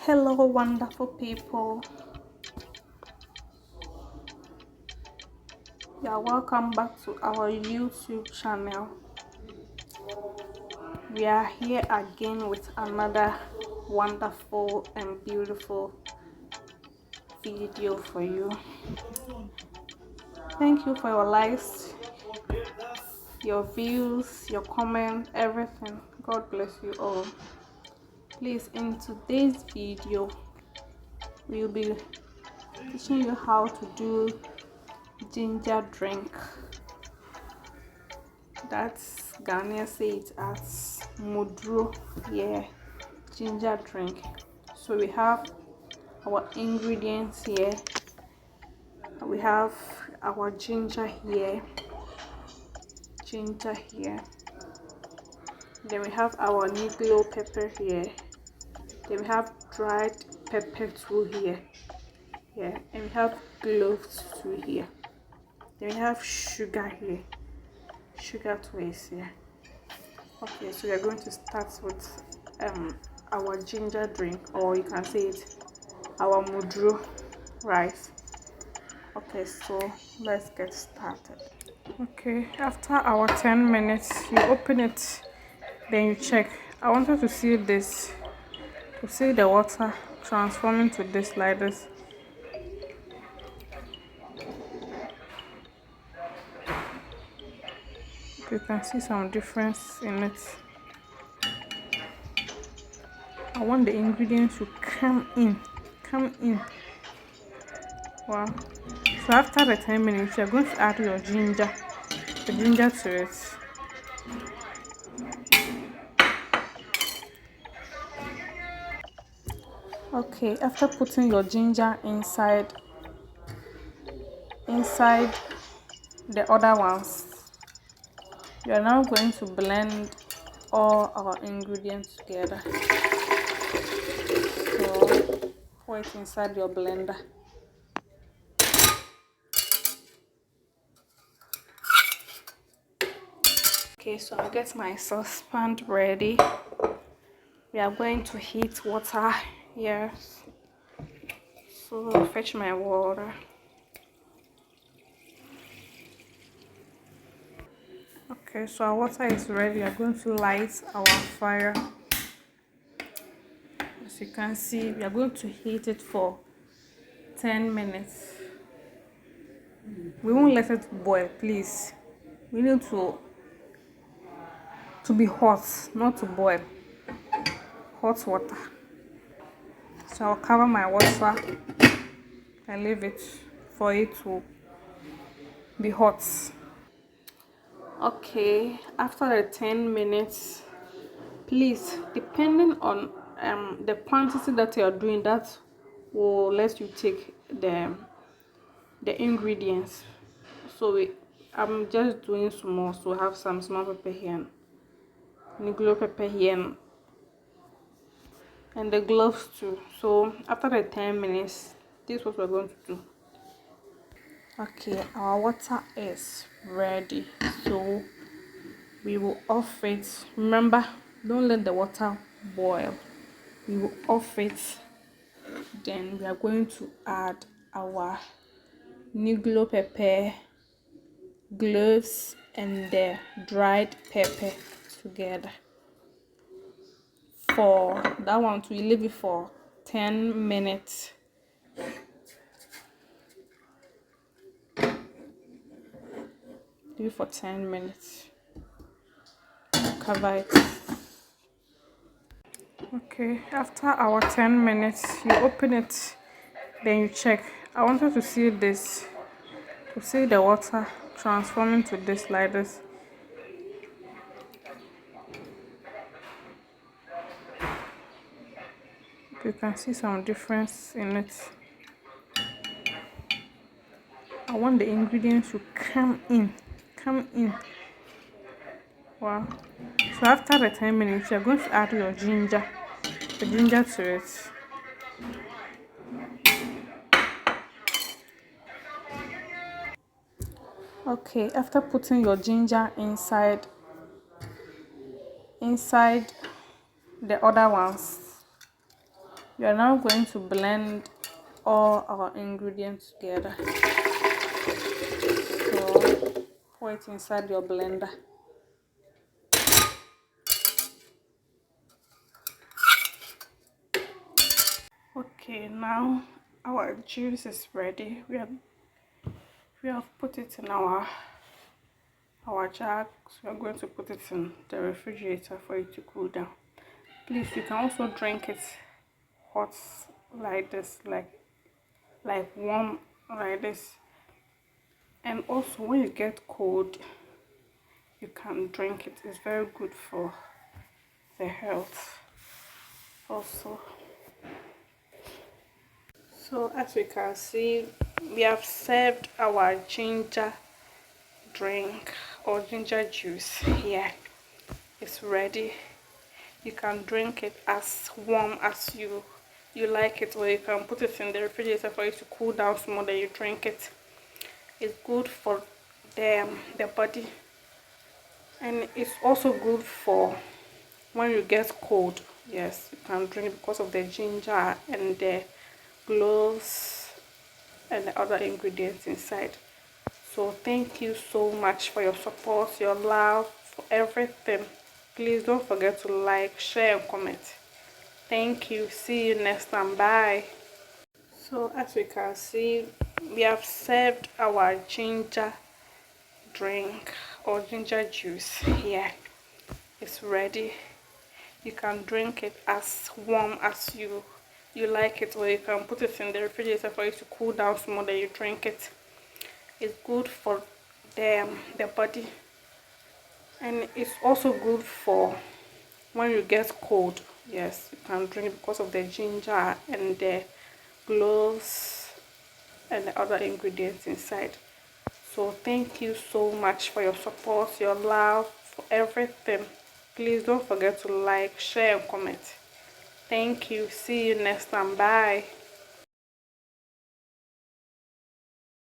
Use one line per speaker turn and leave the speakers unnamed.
Hello, wonderful people. Yeah, welcome back to our YouTube channel. We are here again with another wonderful and beautiful video for you. Thank you for your likes, your views, your comments, everything. God bless you all. Please, in today's video, we'll be teaching you how to do ginger drink. That's Ghanaian say it as mudro. Yeah, ginger drink. So we have our ingredients here. We have our ginger here. Then we have our negro pepper here. Then we have dried pepper too here. Yeah, and we have cloves too here. Then we have sugar here. Sugar twice here. Okay, so we are going to start with our ginger drink, or you can say it our mudro rice. Okay, so let's get started. Okay, after our 10 minutes, you open it, then you check. I wanted to see this, to see the water transforming to this like this. You can see some difference in it. I want the ingredients to come in. Wow. So after the 10 minutes, you're going to add your ginger, the ginger to it. Okay, after putting your ginger inside the other ones, you are now going to blend all our ingredients together. So pour it inside your blender. Okay, so I'll get my saucepan ready. We are going to heat water here. So I'll fetch my water. Okay, so our water is ready. We are going to light our fire. As you can see, we are going to heat it for 10 minutes. We won't let it boil, please. We need to be hot, not to boil. Hot water. So I'll cover my water and leave it for it to be hot. Okay, after the 10 minutes, please, depending on the quantity that you are doing, that will let you take the ingredients. So I'm just doing small, so I have some small pepper here, negro pepper here, and the gloves too. So after the 10 minutes, this is what we're going to do. Okay, our water is ready, so we will off it. Remember, don't let the water boil. We will off it. Then we are going to add our negro pepper, cloves, and the dried pepper together. For that one, we leave it for 10 minutes. Leave it for 10 minutes. Cover it. Okay, after our 10 minutes, you open it, then you check. I wanted to see this, to see the water transforming to this like this. You can see some difference in it. I want the ingredients to come in. Wow. So after the 10 minutes, you're going to add your ginger, the ginger to it. Okay, after putting your ginger inside the other ones, We are now going to blend all our ingredients together. So pour it inside your blender. Okay, now our juice is ready. We have put it in our jar. So we are going to put it in the refrigerator for it to cool down. Please, you can also drink it hot like this, like warm like this. And also when you get cold, you can drink it. It's very good for the health also. So as we can see, we have served our ginger drink or ginger juice here. It's ready. You can drink it as warm as you like it, or you can put it in the refrigerator for it to cool down some then you drink it. It's good for the body, and it's also good for when you get cold. Yes, you can drink it because of the ginger and the cloves and the other ingredients inside. So thank you so much for your support, your love, for everything. Please don't forget to like, share and comment. Thank you. See you next time. Bye. So as we can see, we have served our ginger drink or ginger juice here. It's ready. You can drink it as warm as you like it, or you can put it in the refrigerator for it to cool down some then you drink it. It's good for the body, and it's also good for when you get cold. Yes, you can drink it because of the ginger and the cloves and the other ingredients inside. So thank you so much for your support, your love, for everything. Please don't forget to like, share and comment. Thank you. See you next time. Bye.